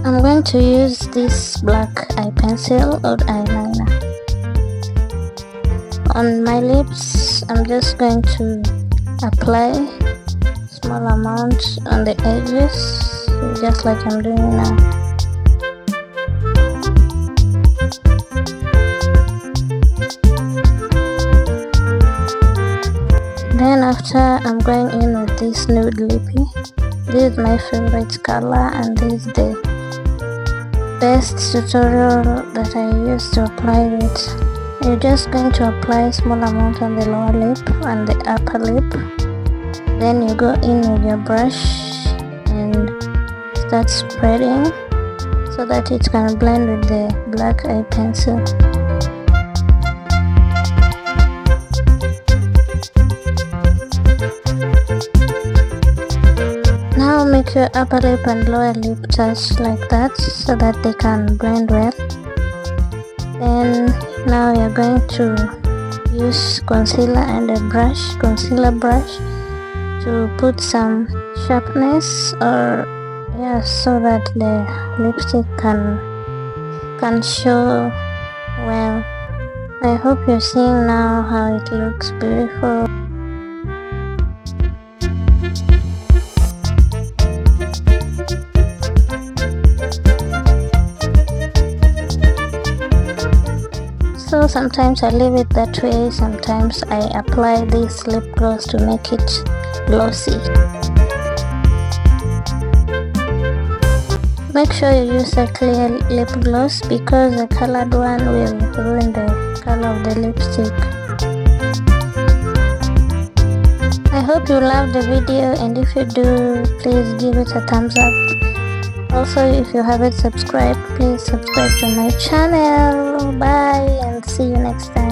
I'm going to use this black eye pencil or eyeliner. On my lips, I'm just going to apply small amount on the edges, just like I'm doing now. Then after, I'm going in with this nude lippy. This is my favorite color, and this is the best tutorial that I use to apply it. You're just going to apply small amount on the lower lip and the upper lip. Then you go in with your brush and start spreading so that it can blend with the black eye pencil. Now make your upper lip and lower lip touch like that so that they can blend well. Then now you're going to use concealer and a concealer brush to put some sharpness, or so that the lipstick can show well. I hope you're seeing now how it looks beautiful. So sometimes I leave it that way, sometimes I apply this lip gloss to make it glossy. Make sure you use a clear lip gloss because the colored one will ruin the color of the lipstick. I hope you loved the video, and if you do, please give it a thumbs up. Also, if you haven't subscribed, please subscribe to my channel. Bye and see you next time.